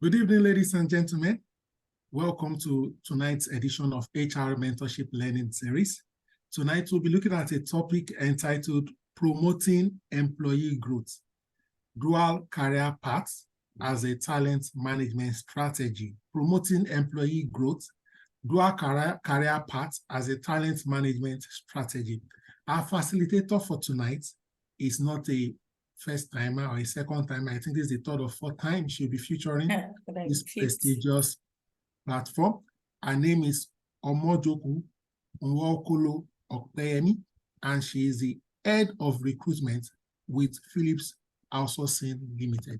Good evening, ladies and gentlemen. Welcome to tonight's edition of HR Mentorship Learning Series. Tonight, we'll be looking at a topic entitled Promoting Employee Growth, Dual Career Paths as a Talent Management Strategy. Promoting Employee Growth, Dual Career Paths as a Talent Management Strategy. Our facilitator for tonight is not a first timer or a second timer. I think this is the third or fourth time she'll be featuring this prestigious platform. Her name is Omojoku Nwokolo Okpeyemi, and she is the head of recruitment with Philips Outsourcing Limited.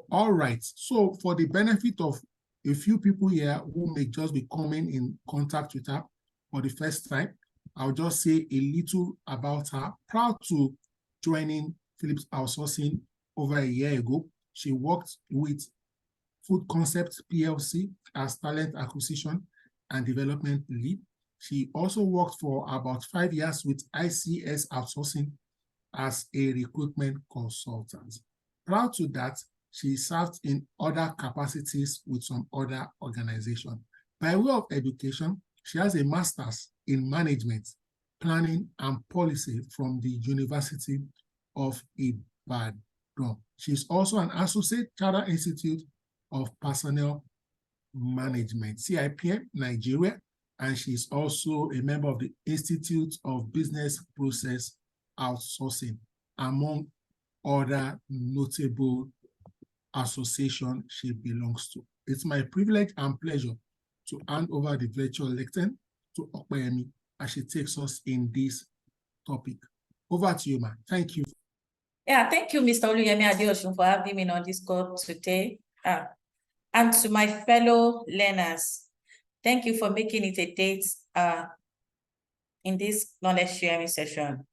All right, so for the benefit of a few people here who may just be coming in contact with her for the first time, I'll just say a little about her. Proud to joining Philips Outsourcing over a year ago. She worked with Food Concept PLC as talent acquisition and development lead. She also worked for about 5 years with ICS Outsourcing as a recruitment consultant. Prior to that, she served in other capacities with some other organizations. By way of education, she has a master's in management, planning, and policy from the University of Ibadan. She's also an associate Chartered Institute of Personnel Management, CIPM, Nigeria, and she's also a member of the Institute of Business Process Outsourcing, among other notable associations she belongs to. It's my privilege and pleasure to hand over the virtual lectern to Okpeyemi as she takes us in this topic. Over to you, ma'am. Thank you. Yeah, thank you, Mr. Oluyemi Adeosun, for having me on this call today. And to my fellow learners, thank you for making it a date in this knowledge sharing session.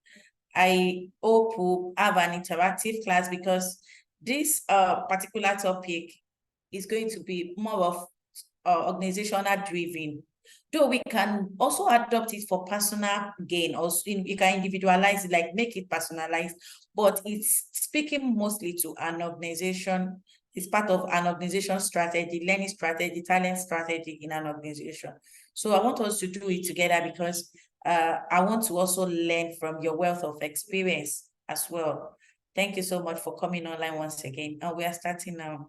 I hope we'll have an interactive class because this particular topic is going to be more of organizational driven. Though we can also adopt it for personal gain, or you can individualize it, like make it personalized, but it's speaking mostly to an organization. It's part of an organization strategy, learning strategy, talent strategy in an organization. So I want us to do it together because I want to also learn from your wealth of experience as well. Thank you so much for coming online once again. And we are starting now.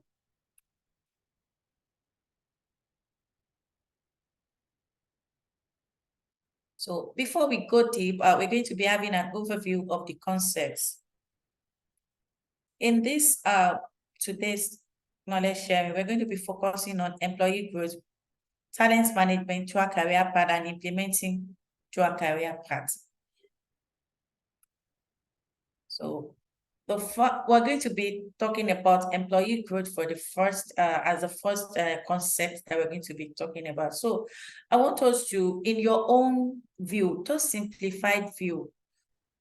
So before we go deep, we're going to be having an overview of the concepts. In this today's knowledge sharing, we're going to be focusing on employee growth, talent management, dual career path, and implementing dual career paths. So we're going to be talking about employee growth for the first, as the first concept that we're going to be talking about. So I want us to, in your own view, just simplified view,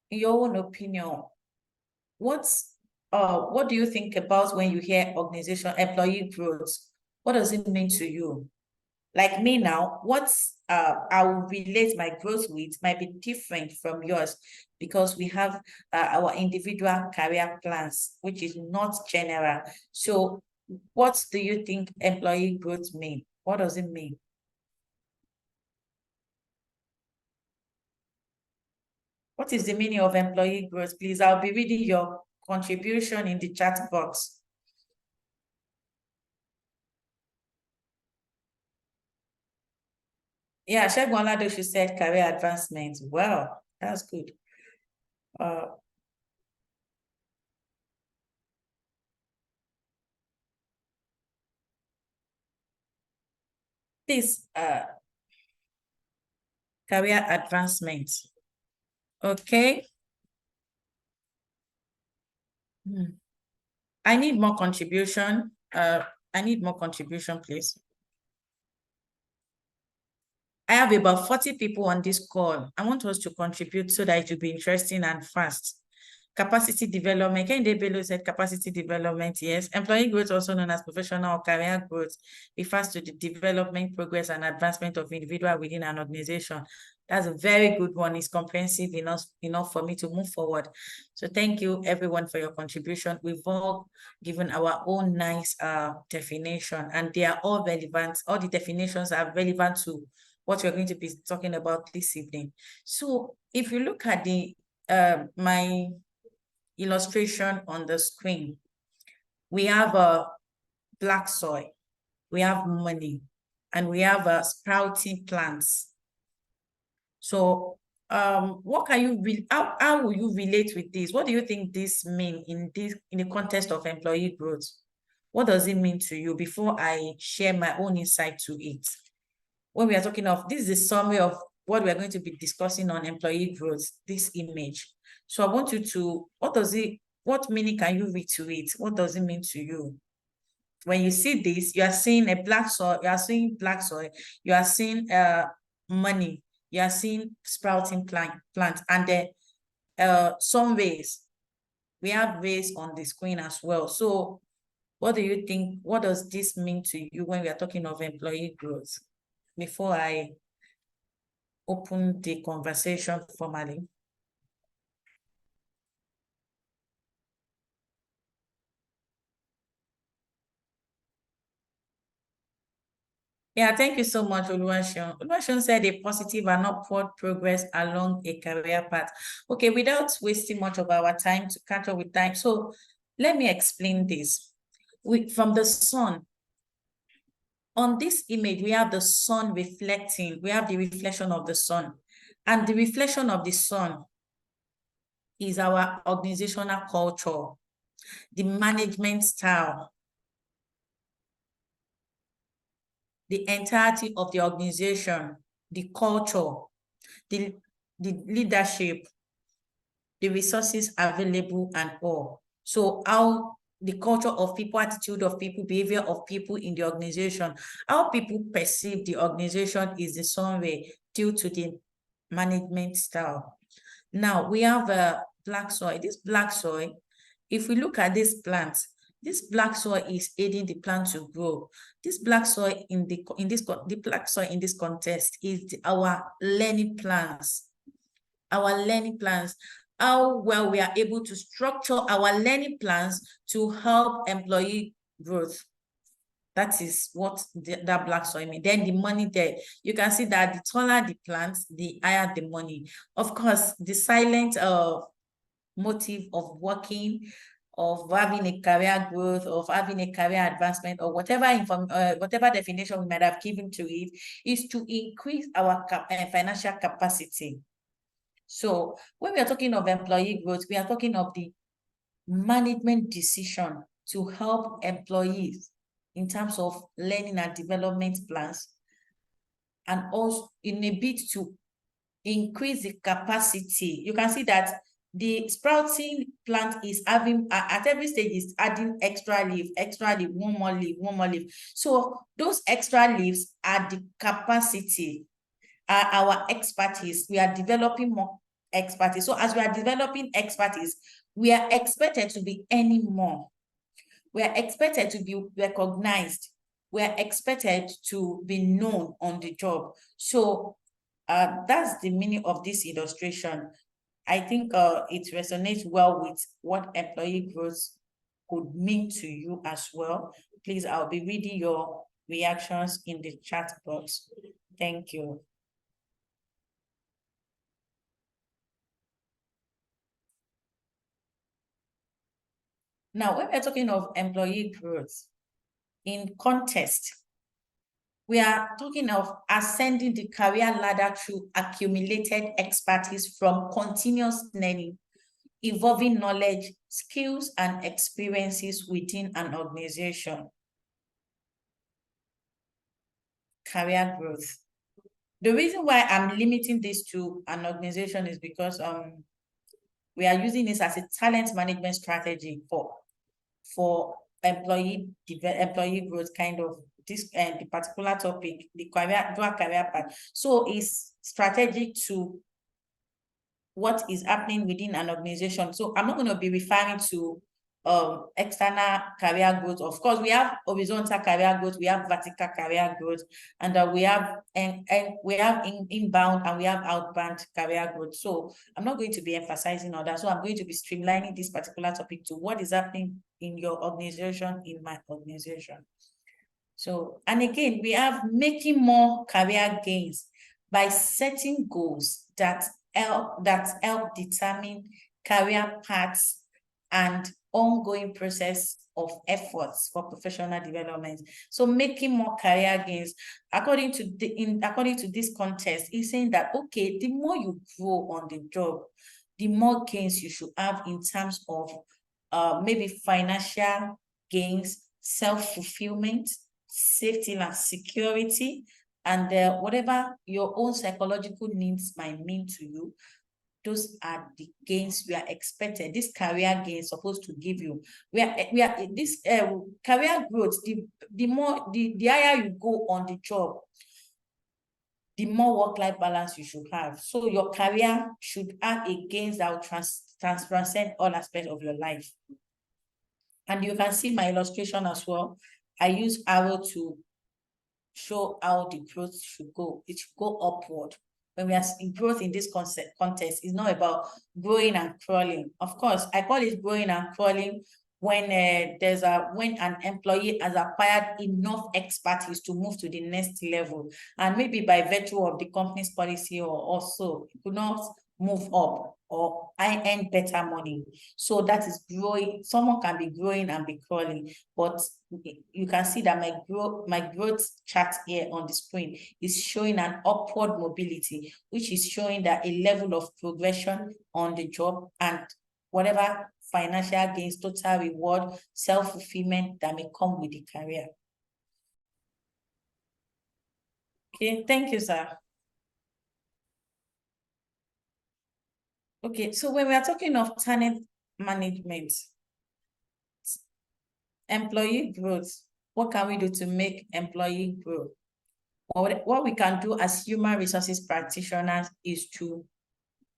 in your own opinion, what do you think about when you hear organization employee growth? What does it mean to you? Like me now, what I will relate my growth with might be different from yours because we have our individual career plans, which is not general. So what do you think employee growth mean? What does it mean? What is the meaning of employee growth? Please, I'll be reading your contribution in the chat box. Yeah, Segun Oladosu said career advancement. Wow, that's good. This career advancement. Okay. I need more contribution. I need more contribution, please. I have about 40 people on this call. I want us to contribute so that it will be interesting and fast. Capacity development. Kehinde Bello said capacity development, yes. Employee growth, also known as professional or career growth, refers to the development, progress, and advancement of individual within an organization That's a very good one. It's comprehensive enough for me to move forward. So thank you everyone for your contribution. We've all given our own nice definition, and they are all relevant. All the definitions are relevant to what we're going to be talking about this evening. So if you look at the my illustration on the screen, we have a black soil, we have money, and we have sprouting plants. So what can you how will you relate with this? What do you think this mean in the context of employee growth? What does it mean to you before I share my own insight to it? When we are talking of, this is a summary of what we are going to be discussing on employee growth, this image. So I want you to, what meaning can you read to it? What does it mean to you? When you see this, you are seeing a black soil, you are seeing black soil, you are seeing money, you are seeing sprouting plant, and then some ways. We have ways on the screen as well. So what do you think? What does this mean to you when we are talking of employee growth? Before I open the conversation formally. Yeah, thank you so much, Oluwaseun. Oluwaseun said a positive and upward progress along a career path. Okay, without wasting much of our time to catch up with time. So let me explain this. From the sun, on this image, we have the sun reflecting. We have the reflection of the sun. And the reflection of the sun is our organizational culture, the management style, the entirety of the organization, the culture, the leadership, the resources available, and all. So how the culture of people, attitude of people, behavior of people in the organization, how people perceive the organization is in some way due to the management style. Now we have a black soil. This black soil, if we look at this plant, this black soil is aiding the plant to grow. This black soil the black soil in this context is our learning plans. Our learning plans, how well we are able to structure our learning plans to help employee growth. That is what that black soil means. Then the money there, you can see that the taller the plants, the higher the money. Of course, the silent motive of working, of having a career growth, of having a career advancement, or whatever definition we might have given to it, is to increase our financial capacity. So when we are talking of employee growth, we are talking of the management decision to help employees in terms of learning and development plans, and also in a bit to increase the capacity. You can see that the sprouting plant is having, at every stage, is adding extra leaf, one more leaf. So those extra leaves are the capacity, are our expertise. We are developing more expertise. So as we are developing expertise, we are expected to be earning more. We are expected to be recognized. We are expected to be known on the job. So that's the meaning of this illustration. I think it resonates well with what employee growth could mean to you as well. Please, I'll be reading your reactions in the chat box. Thank you. Now, when we're talking of employee growth in context, we are talking of ascending the career ladder through accumulated expertise from continuous learning, evolving knowledge, skills, and experiences within an organization. Career growth. The reason why I'm limiting this to an organization is because we are using this as a talent management strategy for employee growth, kind of this the particular topic, the dual career path. So it's strategic to what is happening within an organization. So I'm not going to be referring to external career growth. Of course, we have horizontal career growth, we have vertical career growth, and we have inbound and we have outbound career growth. So I'm not going to be emphasizing on that. So I'm going to be streamlining this particular topic to what is happening in your organization, in my organization. So, and again, we have making more career gains by setting goals that help determine career paths and ongoing process of efforts for professional development. So making more career gains, according to this context, is saying that, okay, the more you grow on the job, the more gains you should have in terms of maybe financial gains, self-fulfillment, safety and security, and whatever your own psychological needs might mean to you. Those are the gains we are expected. This career gain is supposed to give you. We are this career growth. The higher you go on the job, the more work-life balance you should have. So your career should have a gains that will transcend all aspects of your life. And you can see my illustration as well. I use arrow to show how the growth should go. It should go upward. When we are in growth in this context, it's not about growing and crawling. Of course, I call it growing and crawling when when an employee has acquired enough expertise to move to the next level, and maybe by virtue of the company's policy or also could not move up or I earn better money. So that is growing. Someone can be growing and be crawling, but you can see that my growth chart here on the screen is showing an upward mobility, which is showing that a level of progression on the job and whatever financial gains, total reward, self-fulfillment that may come with the career. Okay, thank you, sir. Okay, so when we are talking of talent management, employee growth, what can we do to make employee grow? What we can do as human resources practitioners is to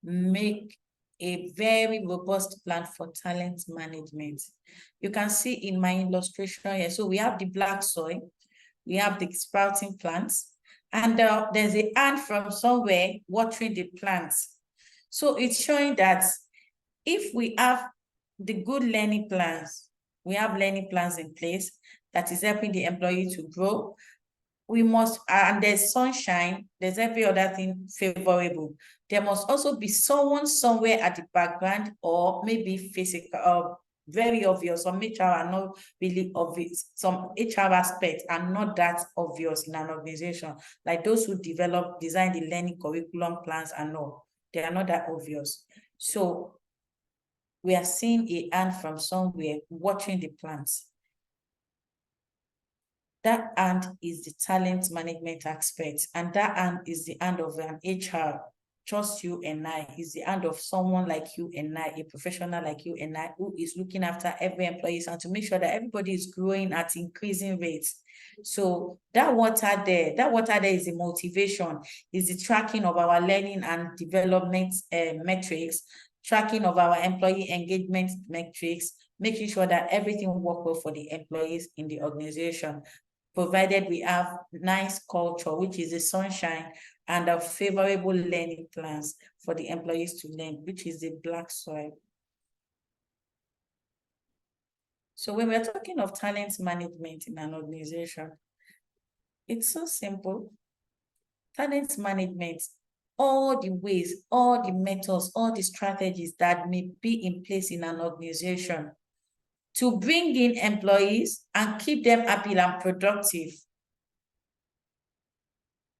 make a very robust plan for talent management. You can see in my illustration here, so we have the black soil, we have the sprouting plants, and there's an ant from somewhere watering the plants. So it's showing that if we have the good learning plans, we have learning plans in place that is helping the employee to grow, we must, and there's sunshine, there's every other thing favorable. There must also be someone somewhere at the background, or maybe physical, very obvious. Some HR are not really obvious. Some HR aspects are not that obvious in an organization, like those who design the learning curriculum plans and all. They are not that obvious. So we are seeing an ant from somewhere watching the plants. That ant is the talent management aspect, and that ant is the ant of an HR, just you and I, is the ant of someone like you and I, a professional like you and I, who is looking after every employee and to make sure that everybody is growing at increasing rates. So that water there is the motivation, is the tracking of our learning and development metrics, tracking of our employee engagement metrics, making sure that everything works well for the employees in the organization, provided we have nice culture, which is the sunshine, and a favorable learning plans for the employees to learn, which is the black soil. So when we're talking of talent management in an organization, it's so simple. Talent management, all the ways, all the methods, all the strategies that may be in place in an organization to bring in employees and keep them happy and productive.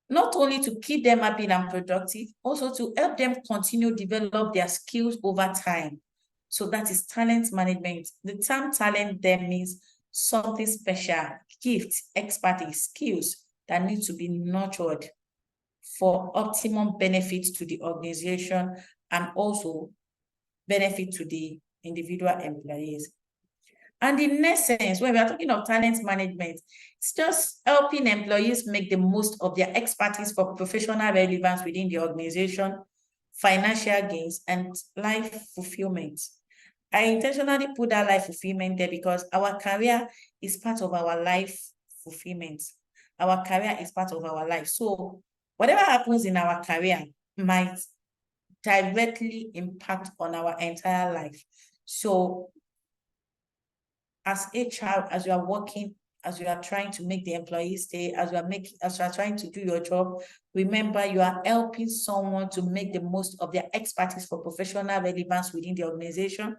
Not only to keep them happy and productive, also to help them continue to develop their skills over time. So that is talent management. The term talent there means something special, gifts, expertise, skills that need to be nurtured for optimum benefits to the organization and also benefit to the individual employees. And in essence, when we are talking of talent management, it's just helping employees make the most of their expertise for professional relevance within the organization, financial gains, and life fulfillment. I intentionally put that life fulfillment there because our career is part of our life fulfillment. Our career is part of our life. So whatever happens in our career might directly impact on our entire life. So as HR, as you are working, as you are trying to make the employee stay, as you are trying to do your job, remember you are helping someone to make the most of their expertise for professional relevance within the organization,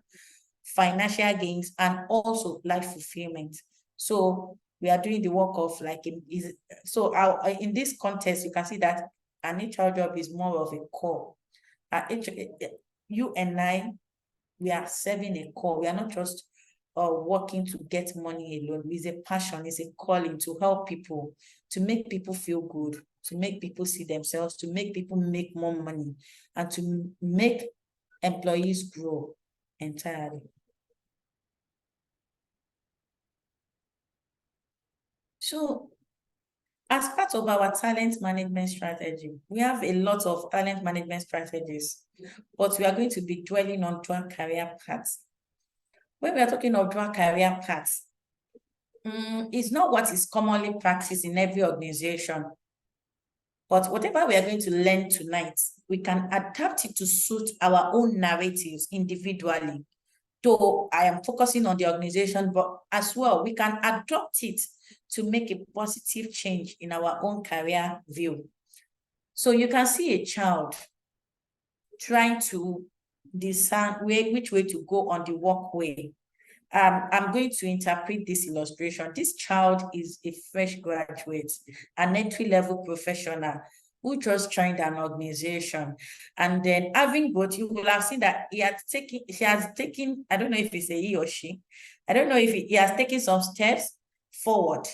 financial gains, and also life fulfillment. So we are doing the work of in this context, you can see that an HR job is more of a core. You and I, we are serving a core. We are not just working to get money alone. It's a passion, it's a calling to help people, to make people feel good, to make people see themselves, to make people make more money, and to make employees grow entirely. So as part of our talent management strategy, we have a lot of talent management strategies, but we are going to be dwelling on dual career paths. When we are talking of dual career paths, it's not what is commonly practiced in every organization. But whatever we are going to learn tonight, we can adapt it to suit our own narratives individually. Though I am focusing on the organization, but as well, we can adopt it to make a positive change in our own career view. So you can see a child trying to discern which way to go on the walkway. I'm going to interpret this illustration. This child is a fresh graduate, an entry-level professional who just joined an organization. And then having both, you will have seen that she has taken, I don't know if it's a he or she, I don't know if he has taken some steps forward.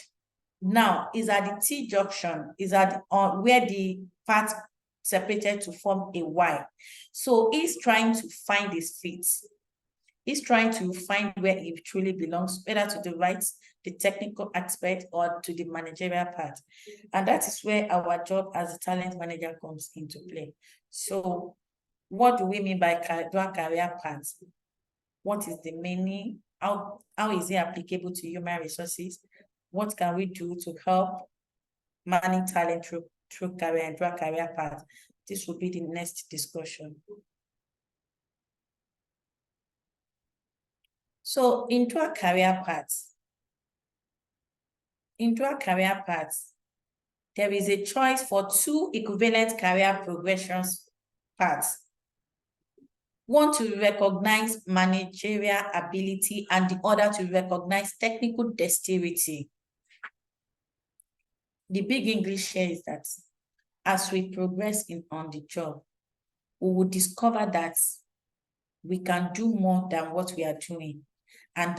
Now, is at the T-junction, is at where the path separated to form a Y. So he's trying to find his feet. He's trying to find where he truly belongs, whether to the right, the technical aspect, or to the managerial part. And that is where our job as a talent manager comes into play. So what do we mean by dual career paths? What is the meaning? How is it applicable to human resources? What can we do to help manage talent through career and dual career paths? This will be the next discussion. So in dual career paths, there is a choice for two equivalent career progression paths. One to recognize managerial ability and the other to recognize technical dexterity. The big English here is that as we progress on the job, we will discover that we can do more than what we are doing. And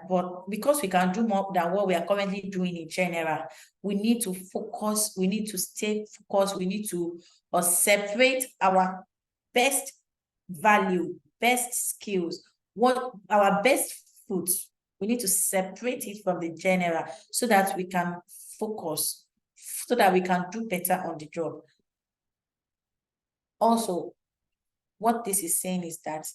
but because we can do more than what we are currently doing in general, we need to focus, we need to stay focused, we need to separate our best value, best skills, what our best foot. We need to separate it from the general so that we can focus, so that we can do better on the job. Also, what this is saying is that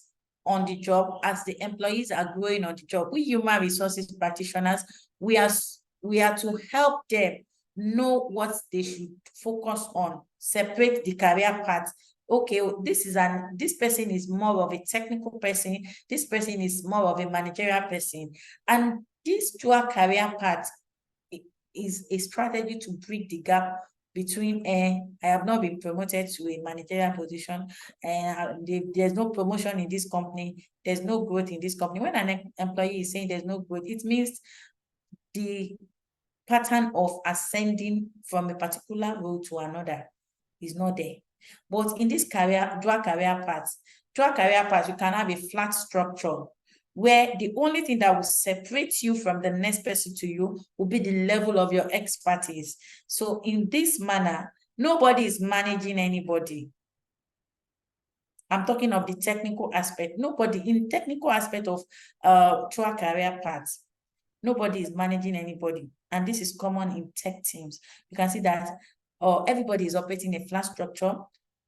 on the job, as the employees are growing on the job, we human resources practitioners, we are to help them know what they should focus on, separate the career path. Okay, this person is more of a technical person, this person is more of a managerial person. And this dual career path is a strategy to bridge the gap between I have not been promoted to a managerial position, and there's no promotion in this company, there's no growth in this company. When an employee is saying there's no growth, it means the pattern of ascending from a particular role to another is not there. But in this dual career path, you can have a flat structure where the only thing that will separate you from the next person to you will be the level of your expertise. So in this manner, nobody is managing anybody. I'm talking of the technical aspect. Nobody in technical aspect of dual career paths, nobody is managing anybody. And this is common in tech teams. You can see that everybody is operating a flat structure.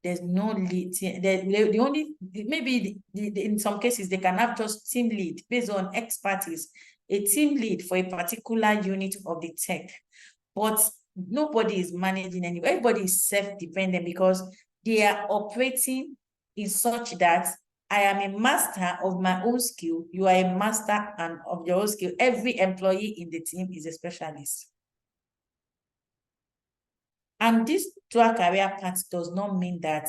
there's no lead. The only, maybe in some cases, they can have just team lead based on expertise, a team lead for a particular unit of the tech. But nobody is managing anyway. Everybody is self-dependent because they are operating in such that I am a master of my own skill. You are a master of your own skill. Every employee in the team is a specialist. And this dual career path does not mean that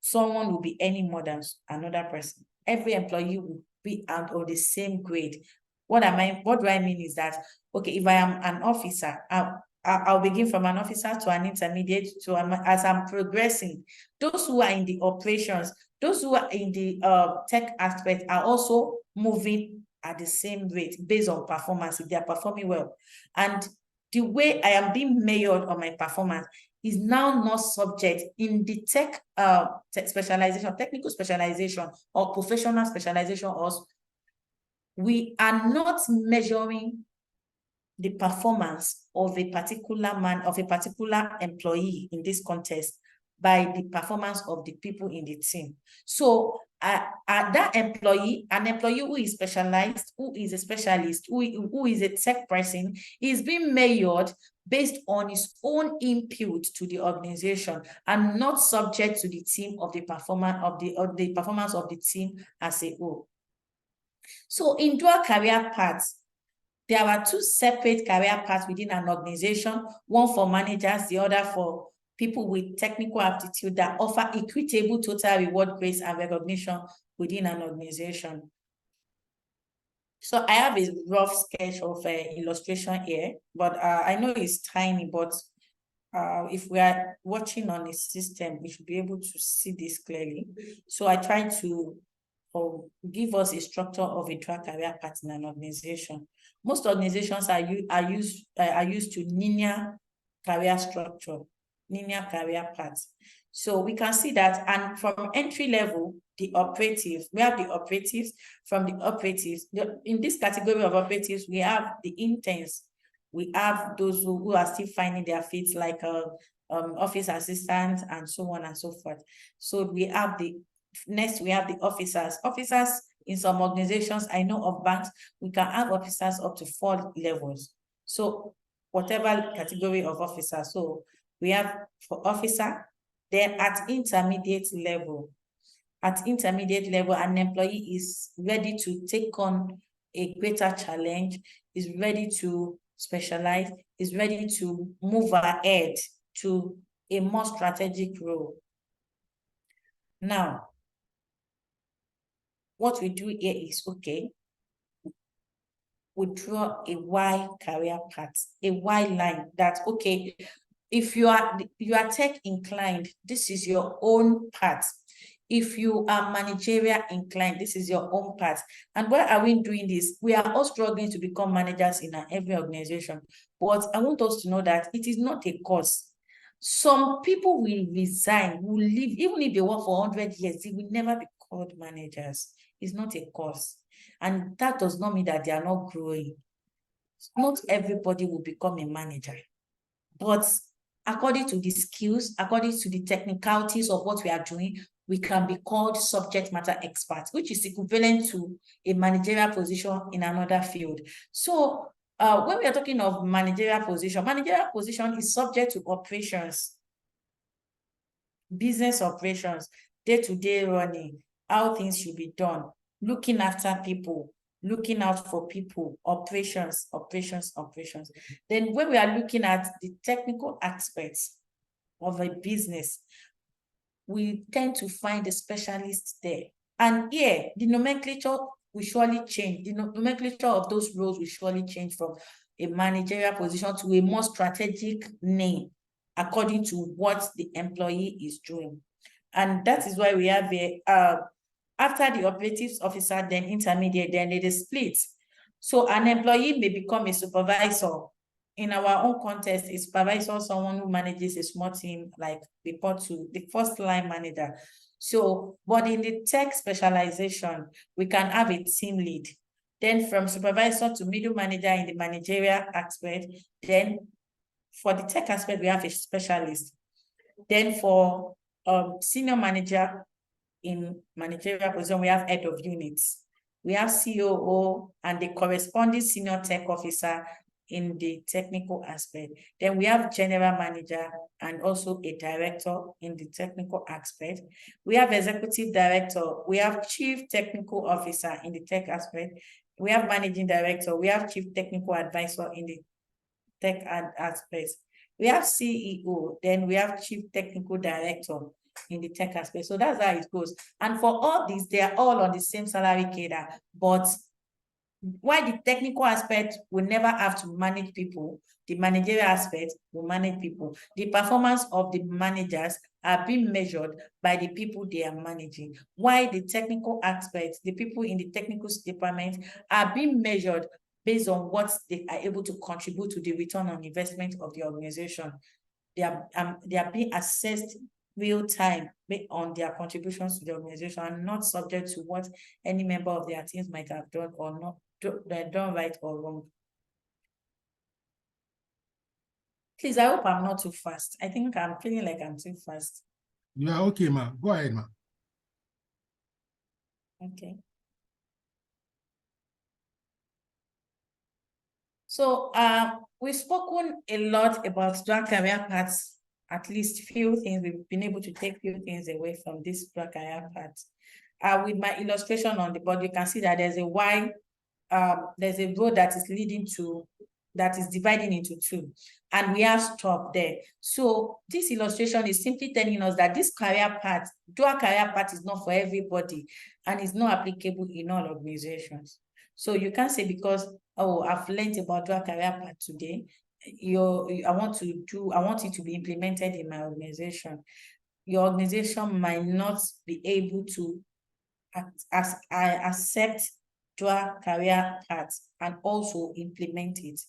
someone will be any more than another person. Every employee will be out of the same grade. What do I mean is that, okay, if I am an officer, I'll begin from an officer to an intermediate to as I'm progressing. Those who are in the operations, those who are in the tech aspect are also moving at the same rate based on performance, if they are performing well. And the way I am being measured on my performance is now not subject in the tech specialization, technical specialization, or professional specialization. Also, we are not measuring the performance of a particular employee in this context by the performance of the people in the team. So that employee, an employee who is specialized, who is a specialist, who is a tech person, is being measured based on his own input to the organization and not subject to the team of the performance of the performance of the team as a whole. So in dual career paths, there are two separate career paths within an organization, one for managers, the other for people with technical aptitude that offer equitable total reward grades and recognition within an organization. So I have a rough sketch of an illustration here, but I know it's tiny, but if we are watching on a system, we should be able to see this clearly. So I try to give us a structure of a dual career path in an organization. Most organizations are used to linear career structure, linear career paths. So we can see that, and from entry level, the operatives, we have the operatives. From the operatives, in this category of operatives, we have the interns. We have those who are still finding their feet, like office assistants and so on and so forth. So we have next, we have the officers. Officers in some organizations, I know of banks, we can have officers up to 4 levels. So whatever category of officer. So we have for officer, then at intermediate level. At intermediate level, an employee is ready to take on a greater challenge, is ready to specialize, is ready to move ahead to a more strategic role. Now, what we do here is, okay, we draw a Y career path, a Y line that, okay, if you are tech inclined, this is your own path. If you are managerial inclined, this is your own path. And why are we doing this? We are all struggling to become managers in every organization. But I want us to know that it is not a course. Some people will resign, will leave, even if they work for 100 years, they will never be called managers. It's not a course. And that does not mean that they are not growing. Not everybody will become a manager. But according to the skills, according to the technicalities of what we are doing, we can be called subject matter experts, which is equivalent to a managerial position in another field. So when we are talking of managerial position is subject to operations, business operations, day-to-day running, how things should be done, looking after people, looking out for people, operations. Then when we are looking at the technical aspects of a business, we tend to find the specialists there. And here, the nomenclature will surely change. The nomenclature of those roles will surely change from a managerial position to a more strategic name according to what the employee is doing. And that is why we have after the operations officer, then intermediate, then it is split. So an employee may become a supervisor. In our own context, a supervisor, someone who manages a small team, like report to the first line manager. So, but in the tech specialization, we can have a team lead. Then from supervisor to middle manager in the managerial aspect. Then for the tech aspect, we have a specialist. Then for senior manager in managerial position, we have head of units. We have COO and the corresponding senior tech officer in the technical aspect. Then we have general manager and also a director in the technical aspect. We have executive director. We have chief technical officer in the tech aspect. We have managing director. We have chief technical advisor in the tech aspect. We have CEO. Then we have chief technical director in the tech aspect. So that's how it goes. And for all these, they are all on the same salary cadre, but while the technical aspect will never have to manage people, the managerial aspect will manage people. The performance of the managers are being measured by the people they are managing. While the technical aspects, the people in the technical department are being measured based on what they are able to contribute to the return on investment of the organization. They are being assessed real time based on their contributions to the organization and not subject to what any member of their teams might have done or not done right or wrong. Please, I hope I'm not too fast. I think I'm feeling like I'm too fast. You are okay, ma. Go ahead, ma. Okay. So we've spoken a lot about dual career paths, at least few things. We've been able to take few things away from this dual career path. With my illustration on the board, you can see that there's a Y, there's a road that is leading to, that is dividing into two, and we have stop there. So this illustration is simply telling us that this career path, dual career path, is not for everybody and is not applicable in all organizations. So you can't say because, oh, I've learned about dual career path today, I want it to be implemented in my organization. Your organization might not be able to accept dual career paths and also implement it.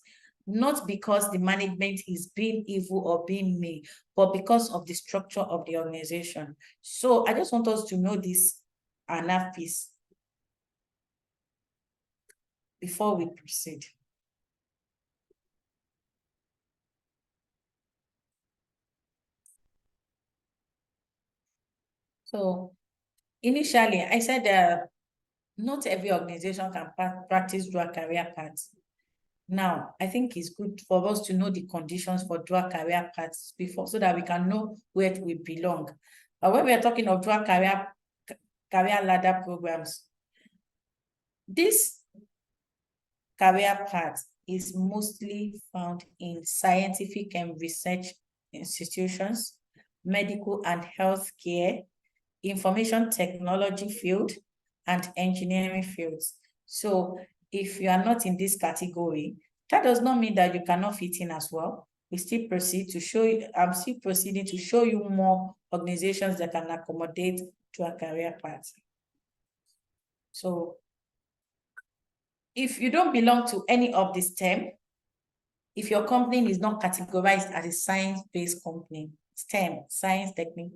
Not because the management is being evil or being mean, but because of the structure of the organization. So I just want us to know this enough piece before we proceed. So initially, I said not every organization can practice dual career paths. Now, I think it's good for us to know the conditions for dual career paths before, so that we can know where we belong. But when we are talking of dual career ladder programs, this career path is mostly found in scientific and research institutions, medical and healthcare, information technology field, and engineering fields. So if you are not in this category, that does not mean that you cannot fit in as well. We still proceed to show you, I'm still proceeding to show you more organizations that can accommodate to a career path. So if you don't belong to any of this STEM, if your company is not categorized as a science-based company, STEM, science,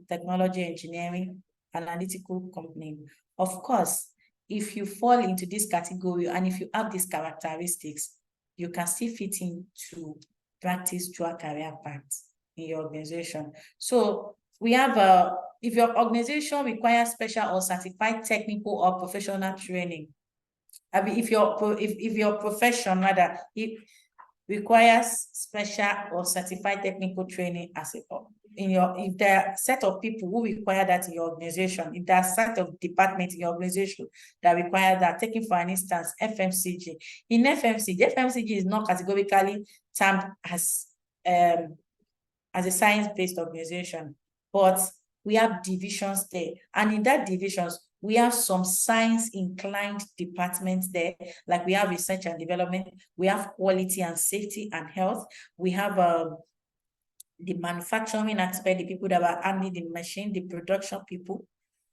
technology, engineering, analytical company, of course, if you fall into this category and if you have these characteristics, you can still fit into practice dual career paths in your organization. So we have if your organization requires special or certified technical or professional training, I mean, if your profession rather, it requires special or certified technical training as a if there are a set of people who require that in your organization, if there are a set of departments in your organization that require that, taking for an instance, FMCG. In FMCG is not categorically termed as a science-based organization, but we have divisions there. And in that divisions, we have some science-inclined departments there, like we have research and development, we have quality and safety and health, we have the manufacturing aspect, the people that are handling the machine, the production people.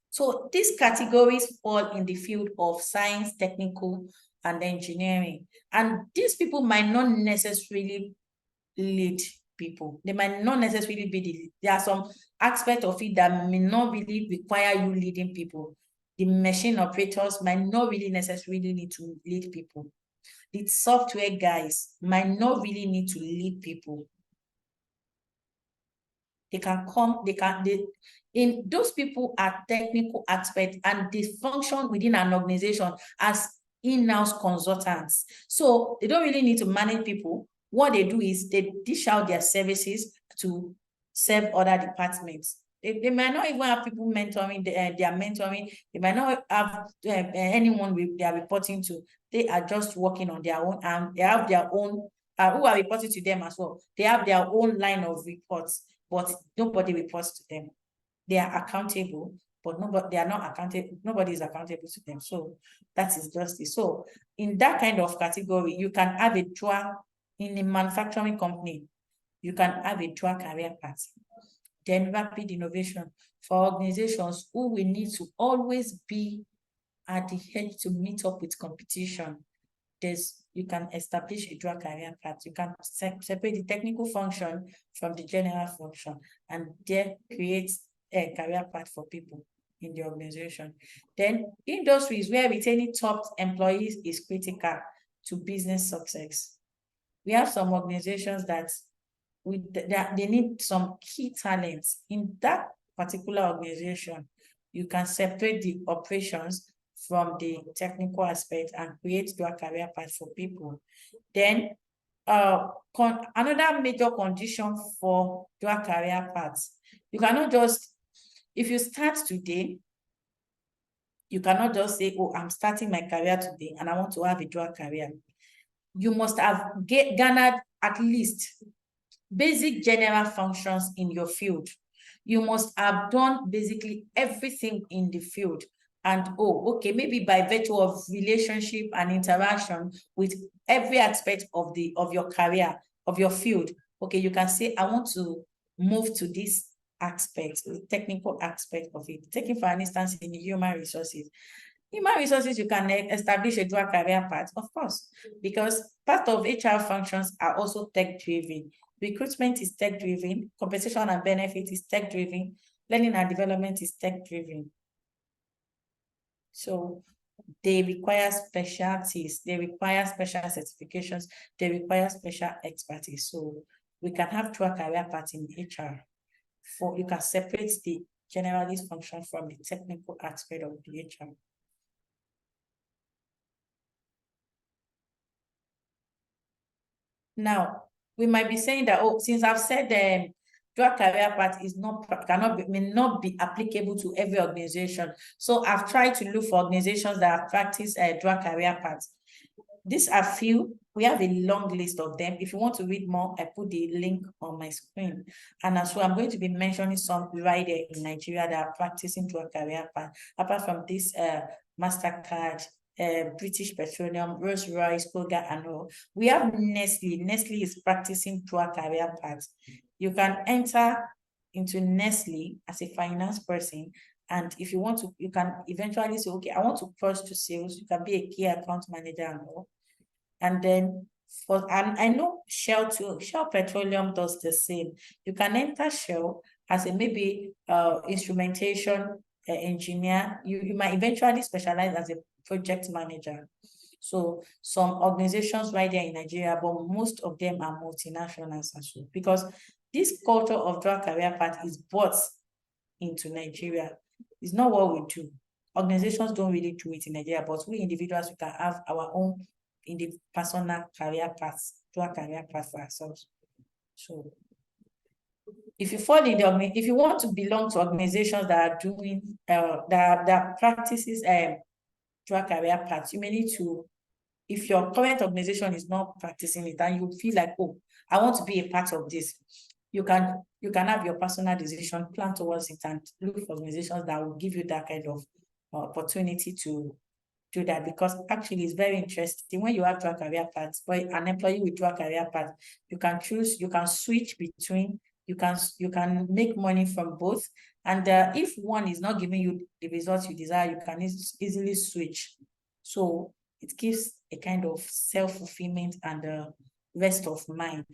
So these categories fall in the field of science, technical, and engineering. And these people might not necessarily lead people. They might not necessarily be there are some aspects of it that may not really require you leading people. The machine operators might not really necessarily need to lead people. The software guys might not really need to lead people. They can come, in those people are technical experts and they function within an organization as in-house consultants. So they don't really need to manage people. What they do is they dish out their services to serve other departments. They might not even have people mentoring, they are mentoring. They might not have anyone they are reporting to. They are just working on their own, and they have their own, who are reporting to them as well. They have their own line of reports, but nobody reports to them. They are accountable, but they are not accountable. Nobody is accountable to them. So that is justice. So in that kind of category, you can have a dual, in a manufacturing company, you can have a dual career path. Then rapid innovation for organizations who will need to always be at the edge to meet up with competition. You can establish a dual career path. You can separate the technical function from the general function, and there create a career path for people in the organization. Then industries where retaining top employees is critical to business success. We have some organizations that they need some key talents in that particular organization. You can separate the operations from the technical aspect and create dual career path for people. Then another major condition for dual career paths, you cannot just, if you start today, you cannot just say, oh, I'm starting my career today and I want to have a dual career. You must have garnered at least basic general functions in your field. You must have done basically everything in the field. And okay, maybe by virtue of relationship and interaction with every aspect of your career, of your field, okay, you can say, I want to move to this aspect, the technical aspect of it. Taking for an instance in human resources. Human resources, you can establish a dual career path, of course, because part of HR functions are also tech-driven. Recruitment is tech-driven, compensation and benefit is tech-driven, learning and development is tech-driven. So they require specialties, they require special certifications, they require special expertise. So we can have dual career path in HR. You can separate the generalist function from the technical aspect of the HR. Now, we might be saying that, since I've said dual career path may not be applicable to every organization. So I've tried to look for organizations that practice dual career paths. These are few. We have a long list of them. If you want to read more, I put the link on my screen. And as well, I'm going to be mentioning some right there in Nigeria that are practicing dual career path. Apart from this, MasterCard, British Petroleum, Rolls-Royce, Kroger, and all. We have Nestle. Nestle is practicing dual career paths. You can enter into Nestle as a finance person, and if you want to, you can eventually say, okay, I want to cross to sales. You can be a key account manager and all. And then and I know Shell too. Shell Petroleum does the same. You can enter Shell as a maybe instrumentation engineer. You might eventually specialize as a project manager. So some organizations right there in Nigeria, but most of them are multinationals as well, because this culture of dual career path is brought into Nigeria. It's not what we do. Organizations don't really do it in Nigeria, but we individuals, we can have our own in the personal career paths, dual career path for ourselves. So if you fall in if you want to belong to organizations that are doing that practices dual career paths, you may need to, if your current organization is not practicing it and you feel like, oh, I want to be a part of this, you can have your personal decision, plan towards it, and look for organizations that will give you that kind of opportunity to do that, because actually it's very interesting when you have dual career paths. For an employee with dual career path, you can choose, you can switch between, you can make money from both, and if one is not giving you the results you desire, you can easily switch. So it gives a kind of self-fulfillment and rest of mind.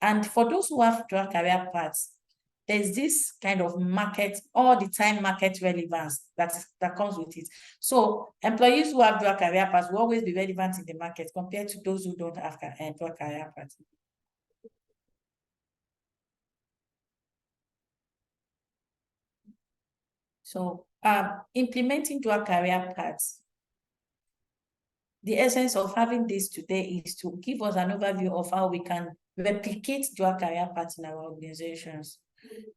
And for those who have dual career paths, there's this kind of market, all the time market relevance that comes with it. So employees who have dual career paths will always be relevant in the market compared to those who don't have dual career paths. So implementing dual career paths. The essence of having this today is to give us an overview of how we can replicate dual career paths in our organizations.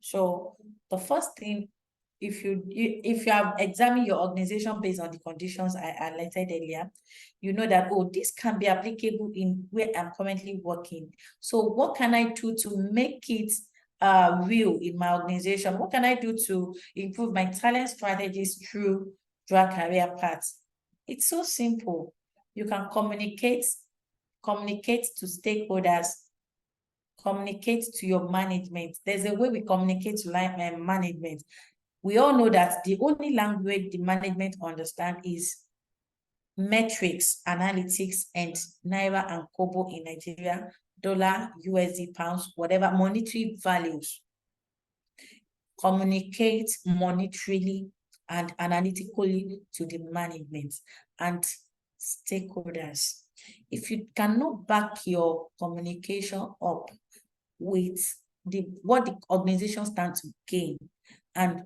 So the first thing, if you have examined your organization based on the conditions I highlighted earlier, you know that, oh, this can be applicable in where I'm currently working. So what can I do to make it real in my organization? What can I do to improve my talent strategies through dual career paths? It's so simple. You can communicate to stakeholders, communicate to your management. There's a way we communicate to management. We all know that the only language the management understand is metrics, analytics, and Naira and Kobo in Nigeria, dollar, USD, pounds, whatever, monetary values. Communicate monetarily and analytically to the management and stakeholders. If you cannot back your communication up with what the organization stands to gain and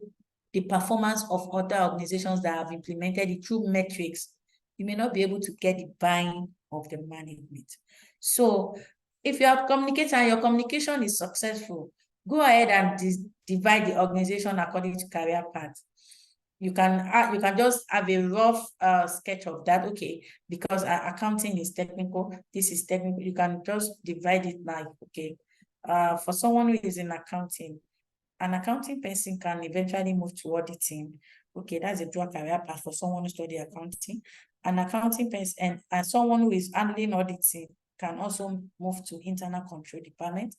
the performance of other organizations that have implemented it through metrics, you may not be able to get the buy-in of the management. So if you have communicated and your communication is successful, go ahead and divide the organization according to career paths. You can just have a rough sketch of that. Okay, because accounting is technical, this is technical. You can just divide it like, okay, for someone who is in accounting, an accounting person can eventually move to auditing. Okay, that's a dual career path for someone who study accounting. An accounting person and someone who is handling auditing can also move to internal control department.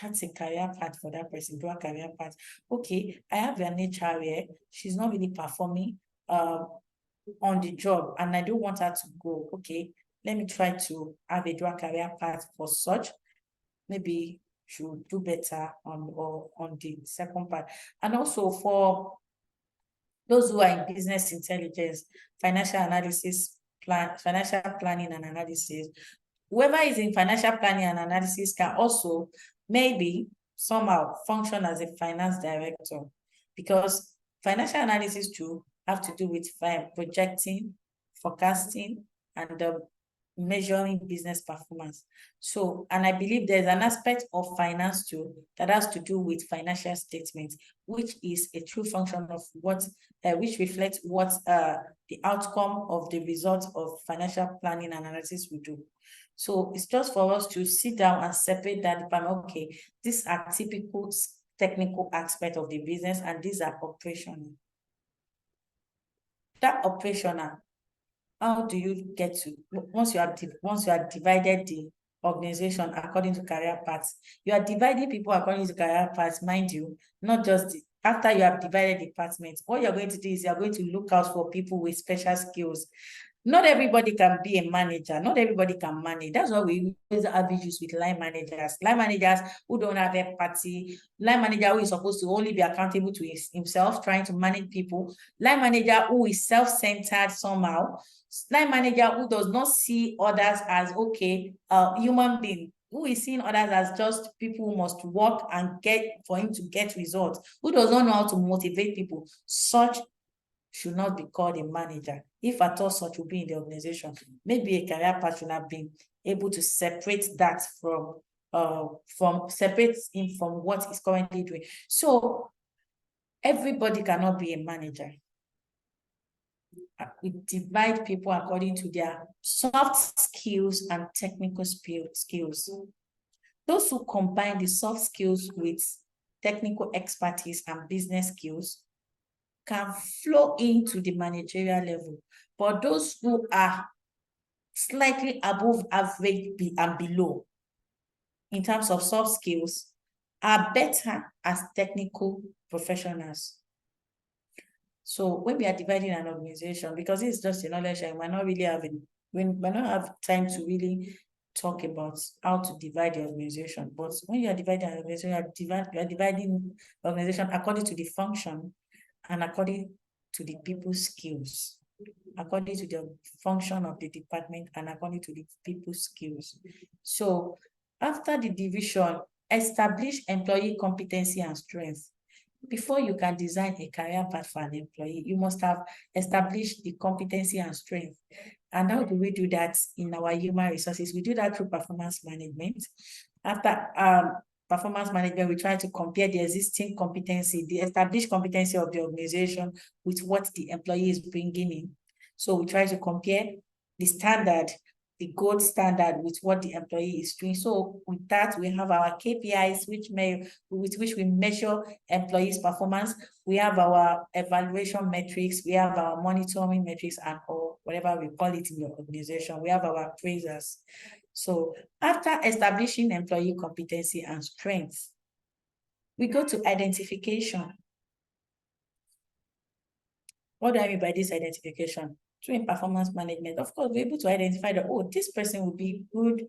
That's a career path for that person, dual career path. Okay, I have an HR here. She's not really performing on the job and I don't want her to go. Okay, let me try to have a dual career path for such. Maybe she'll do better on the second part. And also for those who are in business intelligence, financial analysis, financial planning and analysis, whoever is in financial planning and analysis can also maybe somehow function as a finance director, because financial analysis too have to do with projecting, forecasting, and measuring business performance. So, and I believe there's an aspect of finance too that has to do with financial statements, which is a true function of what, which reflects what the outcome of the results of financial planning and analysis will do. So it's just for us to sit down and separate that department. Okay, these are typical technical aspects of the business and these are operational. That operational, how do you get to, once you have divided the organization according to career paths, you are dividing people according to career paths, mind you, not just after you have divided departments. What you're going to do is you're going to look out for people with special skills. Not everybody can be a manager. Not everybody can manage. That's why we always have issues with line managers. Line managers who don't have empathy. Line manager who is supposed to only be accountable to himself, trying to manage people. Line manager who is self-centered somehow. Line manager who does not see others as, okay, human being, who is seeing others as just people who must work and for him to get results, who does not know how to motivate people. Such should not be called a manager. If at all such will be in the organization, maybe a career path should have been able to separate that from separate him from what he's currently doing. So everybody cannot be a manager. We divide people according to their soft skills and technical skills. Those who combine the soft skills with technical expertise and business skills can flow into the managerial level. But those who are slightly above average and below in terms of soft skills are better as technical professionals. So when we are dividing an organization, because it's just a knowledge, we might not have time to really talk about how to divide the organization. But when you are dividing an organization, you are dividing the organization according to the function and according to the people's skills, according to the function of the department and according to the people's skills. So after the division, establish employee competency and strength. Before you can design a career path for an employee, you must have established the competency and strength. And how do we do that in our human resources? We do that through performance management. After performance management, we try to compare the existing competency, the established competency of the organization with what the employee is bringing in. So we try to compare the standard, the gold standard with what the employee is doing. So with that, we have our KPIs, with which we measure employees' performance. We have our evaluation metrics, we have our monitoring metrics, and or whatever we call it in your organization. We have our appraisers. So after establishing employee competency and strengths, we go to identification. What do I mean by this identification? Through performance management, of course, we're able to identify that, oh, this person will be good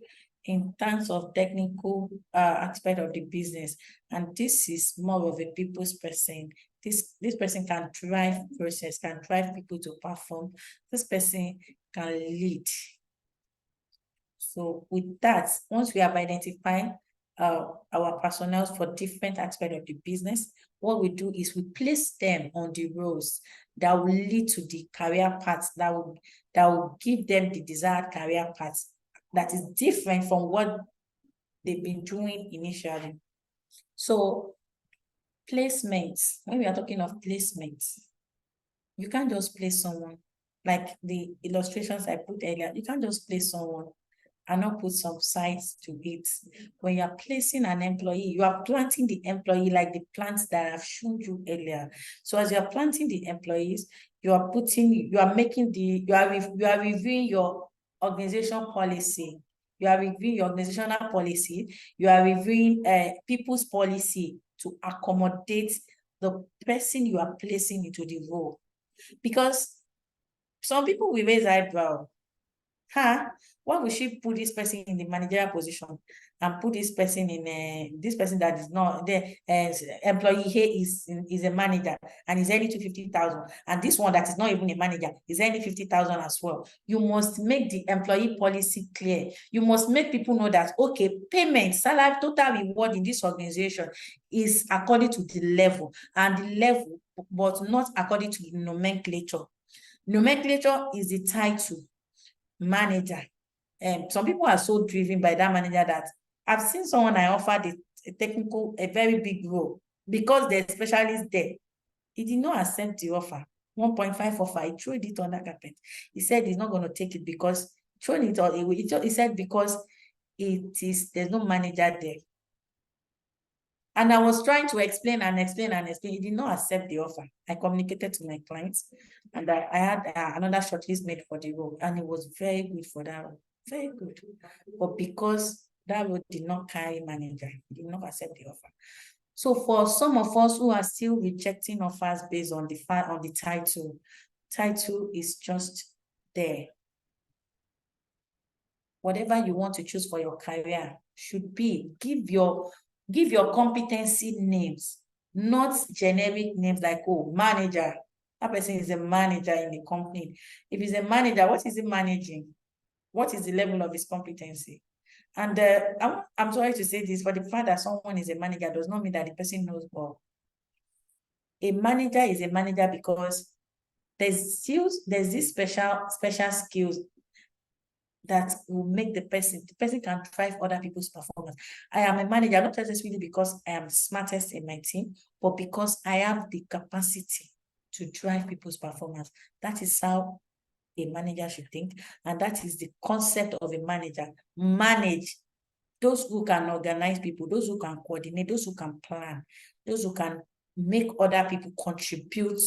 in terms of technical aspect of the business, and this is more of a people's person. This person can drive process, can drive people to perform. This person can lead. So with that, once we have identified our personnel for different aspects of the business, what we do is we place them on the roles that will lead to the career paths that will give them the desired career paths that is different from what they've been doing initially. So placements, when we are talking of placements, you can't just place someone like the illustrations I put earlier. You can't just place someone and not put some size to it. When you are placing an employee, you are planting the employee like the plants that I've shown you earlier. So as you are planting the employees, you are reviewing your organization policy. You are reviewing your organizational policy. You are reviewing people's policy to accommodate the person you are placing into the role. Because some people will raise eyebrow. Why would she put this person in the managerial position and put this person in this person that is not the employee here is a manager and is earning 250,000, and this one that is not even a manager is earning 50,000 as well? You must make the employee policy clear. You must make people know that, okay, payment, salary, total reward in this organization is according to the level, but not according to the nomenclature. Nomenclature is the title, manager. Some people are so driven by that manager that I've seen someone I offered a very big role because the specialist there. He did not accept the offer. 1.5 offer, he threw it on the carpet. He said he's not going to take it because he said because there's no manager there. And I was trying to explain and explain. He did not accept the offer. I communicated to my clients, and I had another shortlist made for the role, and it was very good for that role. Very good. But because that role did not carry manager, he did not accept the offer. So for some of us who are still rejecting offers based on the title is just there. Whatever you want to choose for your career should be, give your competency names, not generic names like, oh, manager. That person is a manager in the company. If he's a manager, what is he managing? What is the level of his competency? And I'm sorry to say this, but the fact that someone is a manager does not mean that the person knows all. A manager is a manager because there's this special skills that will make the person can drive other people's performance. I am a manager, not necessarily because I am the smartest in my team, but because I have the capacity to drive people's performance. That is how a manager should think, and that is the concept of a manager. Manage those who can organize people, those who can coordinate, those who can plan, those who can make other people contribute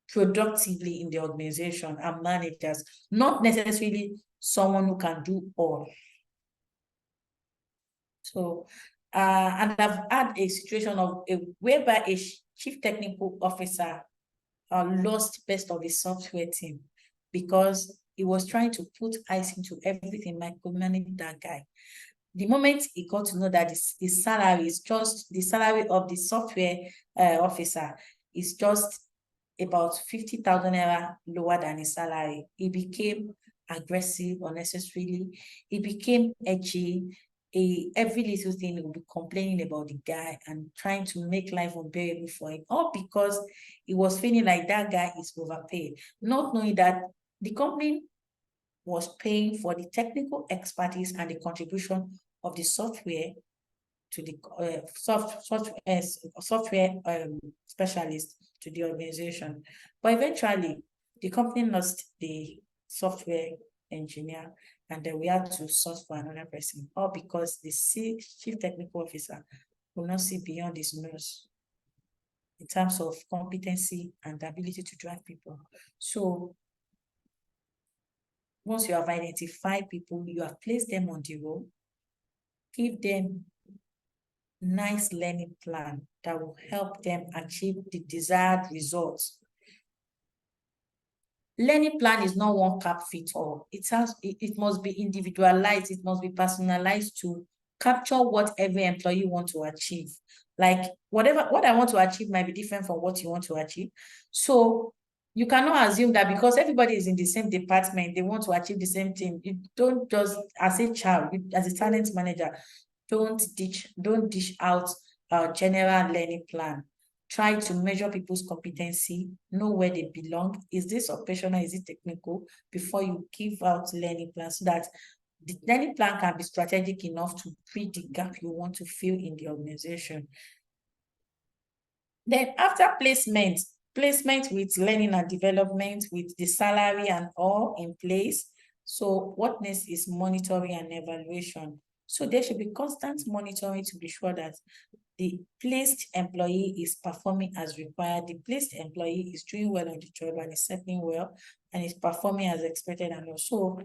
productively in the organization, and managers, not necessarily someone who can do all. So, and I've had a situation whereby a chief technical officer lost best of his software team because he was trying to put eyes into everything, micromanage that guy. The moment he got to know that his salary is just, the salary of the software officer is just about 50,000 naira lower than his salary, he became aggressive unnecessarily. He became edgy. every little thing will be complaining about the guy and trying to make life unbearable for him, all because he was feeling like that guy is overpaid, not knowing that the company was paying for the technical expertise and the contribution of the software to the software specialist to the organization. But eventually, the company lost the software engineer, and then we had to source for another person, all because the chief technical officer will not see beyond his nose in terms of competency and the ability to drive people. So once you have identified people, you have placed them on the role, give them nice learning plan that will help them achieve the desired results. Learning plan is not one cap fit all. It must be individualized, it must be personalized to capture what every employee wants to achieve. Like what I want to achieve might be different from what you want to achieve. So you cannot assume that because everybody is in the same department, they want to achieve the same thing. You don't just, as a child, as a talent manager, don't dish out a general learning plan. Try to measure people's competency, know where they belong. Is this operational, is it technical, before you give out learning plans, so that the learning plan can be strategic enough to bridge the gap you want to fill in the organization. Then after placement with learning and development, with the salary and all in place. So what next is monitoring and evaluation. So there should be constant monitoring to be sure that the placed employee is performing as required. The placed employee is doing well on the job and is settling well and is performing as expected. And also,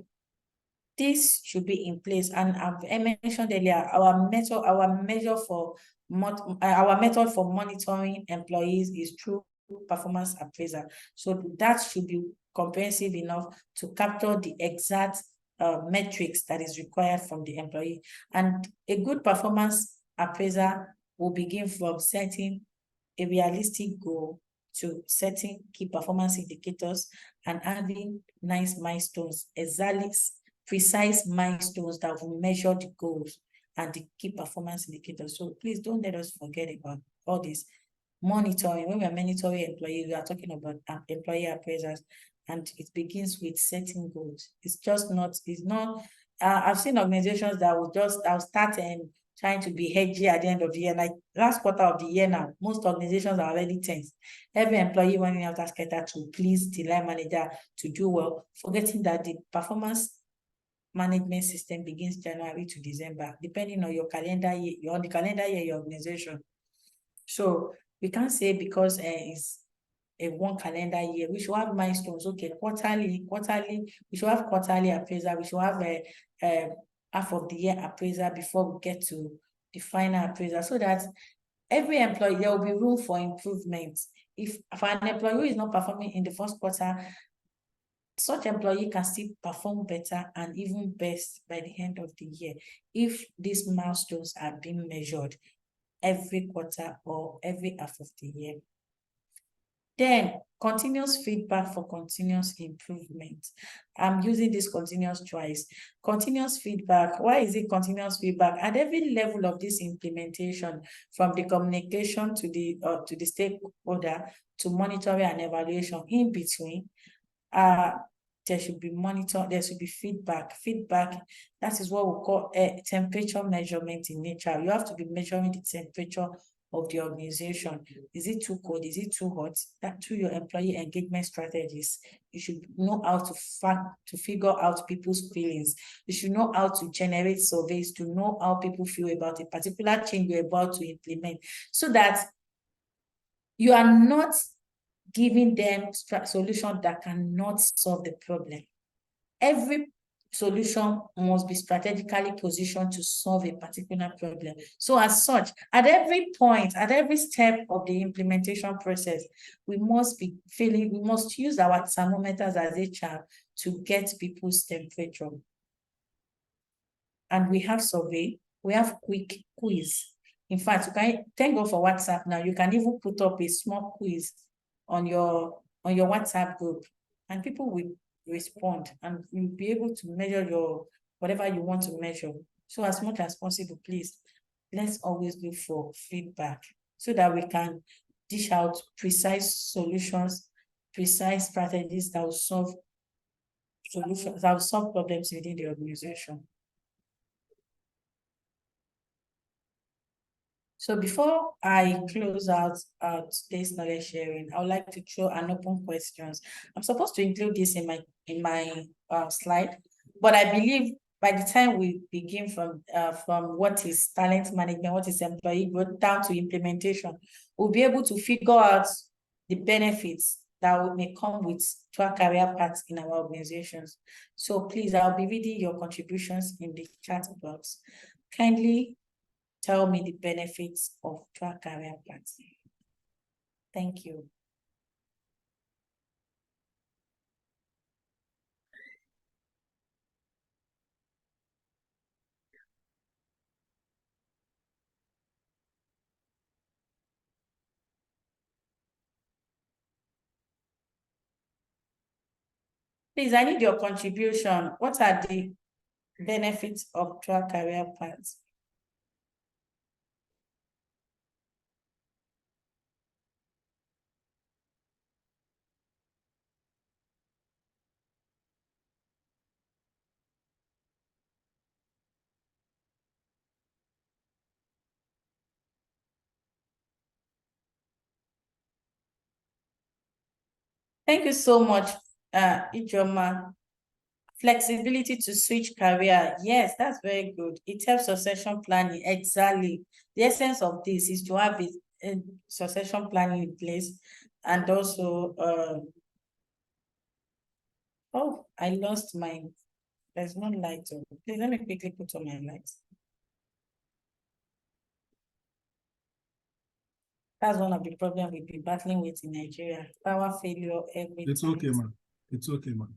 this should be in place. And I've mentioned earlier, our method for monitoring employees is through performance appraisal. So that should be comprehensive enough to capture the exact metrics that is required from the employee. And a good performance appraiser will begin from setting a realistic goal to setting key performance indicators and having nice milestones, exactly precise milestones that will measure the goals and the key performance indicators. So please don't let us forget about all this monitoring. When we are monitoring employees, we are talking about employee appraisals, and it begins with setting goals. I've seen organizations that will start trying to be hedgy at the end of the year. Like last quarter of the year now, most organizations are already tense. Every employee running out as cater to please the line manager to do well, forgetting that the performance management system begins January to December, depending on your calendar year, on the calendar year, your organization. So we can't say because it's a one calendar year, we should have milestones. Okay, quarterly, we should have quarterly appraisal, we should have a half of the year appraisal before we get to the final appraisal, so that every employee, there will be room for improvement. If an employee is not performing in the first quarter, such employee can still perform better and even best by the end of the year if these milestones are being measured every quarter or every half of the year. Then continuous feedback for continuous improvement. I'm using this continuous twice. Continuous feedback. Why is it continuous feedback? At every level of this implementation, from the communication to the stakeholder to monitoring and evaluation, in between, there should be there should be feedback. That is what we call a temperature measurement in nature. You have to be measuring the temperature of the organization. Is it too cold? Is it too hot? That through your employee engagement strategies, you should know how to figure out people's feelings. You should know how to generate surveys to know how people feel about a particular change you're about to implement, so that you are not giving them solutions that cannot solve the problem. Every solution must be strategically positioned to solve a particular problem. So as such, at every point, at every step of the implementation process, we must use our thermometers as HR to get people's temperature. And we have survey, we have quick quiz. In fact, you can thank God for WhatsApp now. You can even put up a small quiz on your WhatsApp group, and people will respond, and you'll be able to measure whatever you want to measure So as much as possible, please, let's always look for feedback so that we can dish out precise solutions, precise strategies that will solve solutions, that will solve problems within the organization. So before I close out today's knowledge sharing, I would like to throw an open questions. I'm supposed to include this in my slide, but I believe by the time we begin from what is talent management, what is employee growth, down to implementation, we'll be able to figure out the benefits that may come with track career paths in our organizations. So please, I'll be reading your contributions in the chat box. Kindly tell me the benefits of track career paths. Thank you. Please, I need your contribution. What are the benefits of track career paths? Thank you so much, Ijoma. Flexibility to switch career. Yes, that's very good. It helps succession planning. Exactly. The essence of this is to have a succession planning in place, and also, oh, I lost my, there's no light on. Please let me quickly put on my lights. That's one of the problems we've been battling with in Nigeria. Power failure every It's time. okay, man. It's okay, man.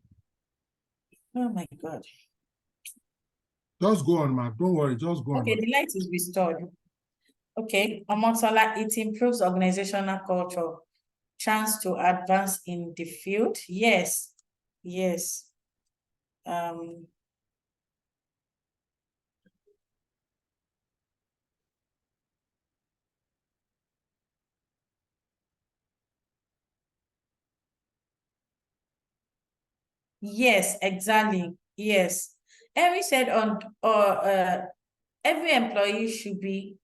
Oh my God. Just go on, man. Don't worry. Just go on. Okay, Man. the light is restored. Okay, Omotola, it improves organizational culture. Chance to advance in the field. Yes, yes. Yes, exactly. Yes. Henry said every employee should be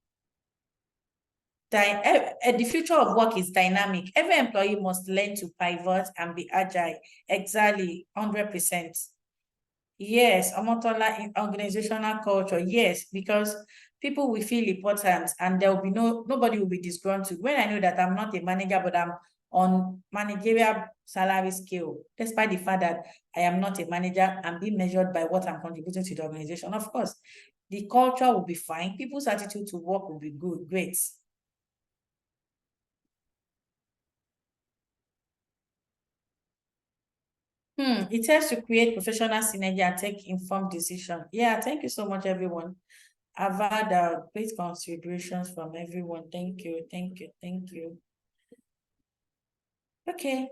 the future of work is dynamic. Every employee must learn to pivot and be agile. Exactly, 100%. Yes, Omotola, in organizational culture. Yes, because people will feel important and there will be nobody will be disgruntled. When I know that I'm not a manager, but I'm on managerial salary scale, despite the fact that I am not a manager, I'm being measured by what I'm contributing to the organization. Of course, the culture will be fine. People's attitude to work will be good, great. It helps to create professional synergy and take informed decision. Yeah, thank you so much, everyone. I've had great contributions from everyone. Thank you, thank you, thank you. Okay.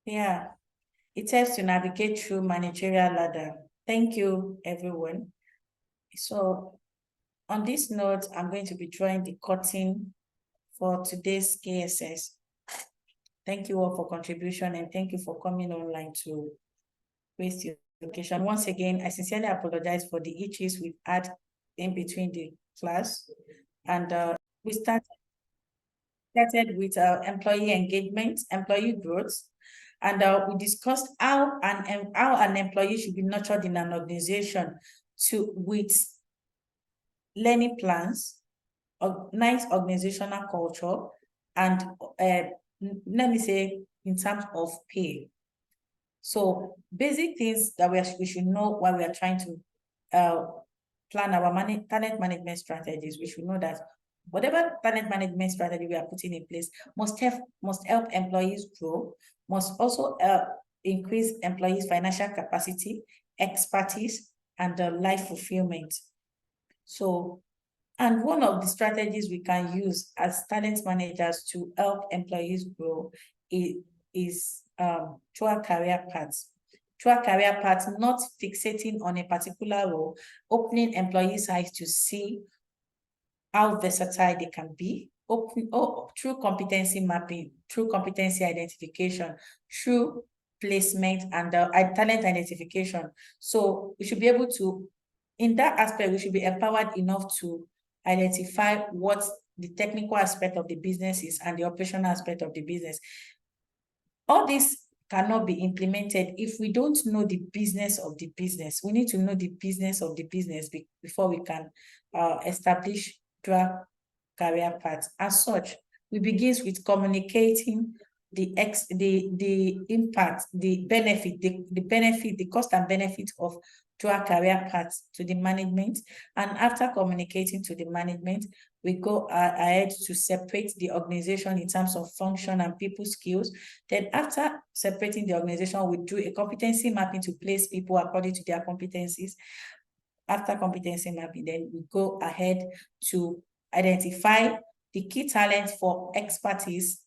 Yeah, it helps to navigate through managerial ladder. Thank you, everyone. So on this note, I'm going to be drawing the curtain for today's KSS. Thank you all for contribution and thank you for coming online to waste your location. Once again, I sincerely apologize for the issues we've had in between the class. And we started with employee engagement, employee growth, and we discussed how an employee should be nurtured in an organization with learning plans, nice organizational culture, and let me say in terms of pay. So basic things that we should know while we are trying to plan our talent management strategies. We should know that whatever talent management strategy we are putting in place must help employees grow, must also increase employees' financial capacity, expertise, and life fulfillment. So, and one of the strategies we can use as talent managers to help employees grow is through our career paths. Through our career paths, not fixating on a particular role, opening employees' eyes to see how versatile they can be, through competency mapping, through competency identification, through placement and talent identification. So we should be able to, in that aspect, we should be empowered enough to identify what the technical aspect of the business is and the operational aspect of the business. All this cannot be implemented if we don't know the business of the business. We need to know the business of the business before we can establish dual career paths. As such, we begin with communicating the impact, the benefit, the cost and benefit of dual career paths to the management. And after communicating to the management, we go ahead to separate the organization in terms of function and people skills. Then after separating the organization, we do a competency mapping to place people according to their competencies. After competency mapping, then we go ahead to identify the key talents for expertise,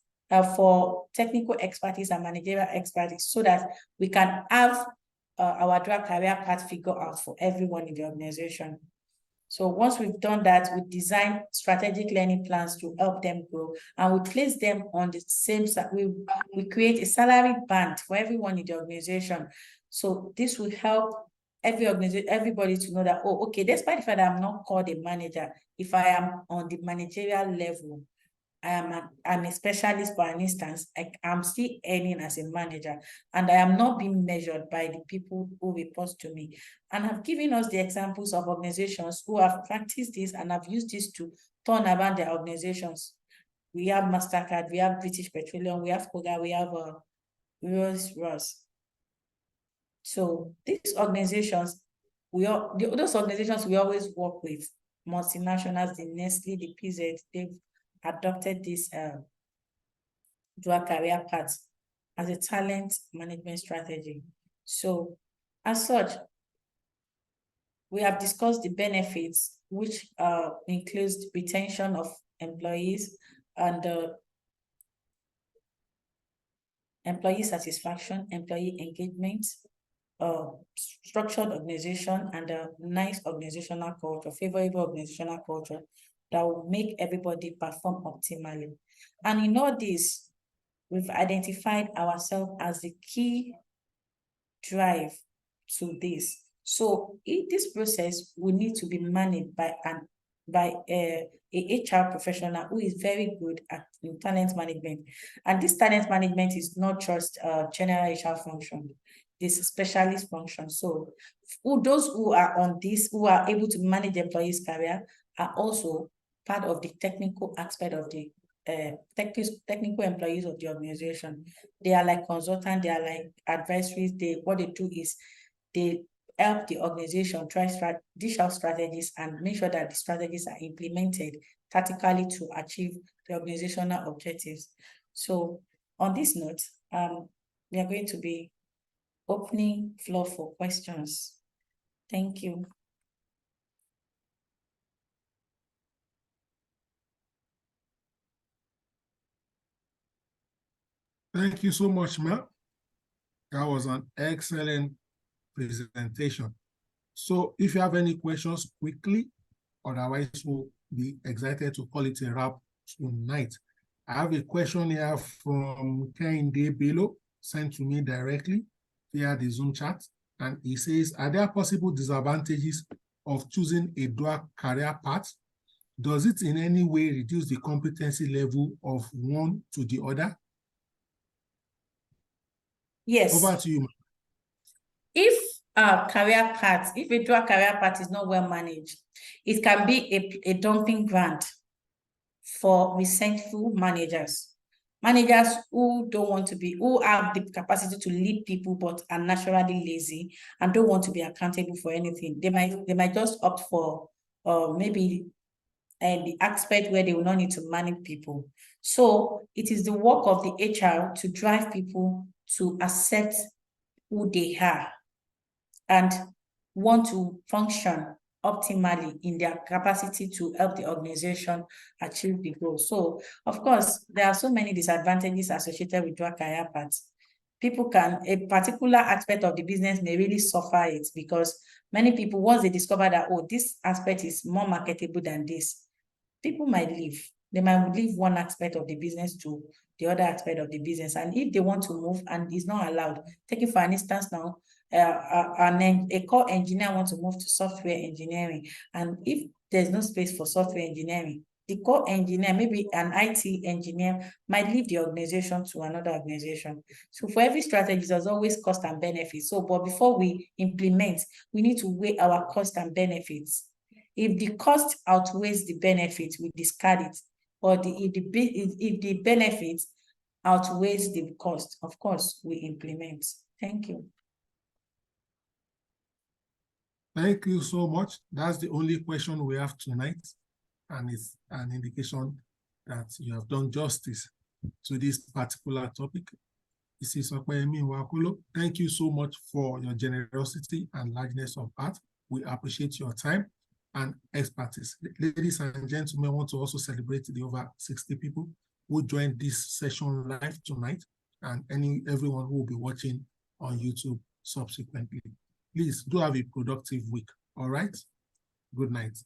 for technical expertise and managerial expertise, so that we can have our dual career path figure out for everyone in the organization. So once we've done that, we design strategic learning plans to help them grow, and we place them on the same, we create a salary band for everyone in the organization. So this will help everybody to know that, oh, okay, despite the fact that I'm not called a manager, if I am on the managerial level, I'm a specialist, for an instance, I'm still earning as a manager, and I am not being measured by the people who report to me. And I've given us the examples of organizations who have practiced this and have used this to turn around their organizations. We have MasterCard, we have British Petroleum, we have Koga, we have Rolls-Royce. So these organizations, those organizations we always work with, multinationals, the Nestle, the PZ, they've adopted this dual career path as a talent management strategy. So as such, we have discussed the benefits, which includes retention of employees and employee satisfaction, employee engagement, structured organization, and a nice organizational culture, favorable organizational culture that will make everybody perform optimally. And in all this, we've identified ourselves as the key drive to this. So in this process, we need to be managed by a HR professional who is very good at talent management. And this talent management is not just a general HR function, this specialist function. So those who are on this, who are able to manage the employee's career, are also part of the technical aspect of the technical employees of the organization. They are like consultants, they are like advisories. What they do is they help the organization dish out strategies and make sure that the strategies are implemented tactically to achieve the organizational objectives. So on this note, we are going to be opening floor for questions. Thank you. Thank you so much, Mel. That was an excellent presentation. So if you have any questions, quickly, otherwise we'll be excited to call it a wrap tonight. I have a question here from Kehinde Bello, sent to me directly via the Zoom chat. And he says, are there possible disadvantages of choosing a dual career path? Does it in any way reduce the competency level of one to the other? Yes. Over to you. If a dual career path is not well managed, it can be a dumping ground for resentful managers who don't want to be, who have the capacity to lead people but are naturally lazy and don't want to be accountable for anything. They might just opt for maybe the aspect where they will not need to manage people. So it is the work of the HR to drive people to accept who they are and want to function optimally in their capacity to help the organization achieve the goal. So, of course, there are so many disadvantages associated with dual career paths. People can, a particular aspect of the business may really suffer it because many people, once they discover that, oh, this aspect is more marketable than this, people might leave. They might leave one aspect of the business to the other aspect of the business. And if they want to move and it's not allowed, take it for an instance now, a core engineer wants to move to software engineering. And if there's no space for software engineering, the core engineer, maybe an IT engineer, might leave the organization to another organization. So for every strategy, there's always cost and benefits. So, but before we implement, we need to weigh our cost and benefits. If the cost outweighs the benefit, we discard it. Or if the benefit outweighs the cost, of course, we implement. Thank you. Thank you so much. That's the only question we have tonight. And it's an indication that you have done justice to this particular topic. This is Opeyemi Nwaokolo. Thank you so much for your generosity and largeness of heart. We appreciate your time and expertise. Ladies and gentlemen, I want to also celebrate the over 60 people who joined this session live tonight and everyone who will be watching on YouTube subsequently. Please do have a productive week. All right? Good night.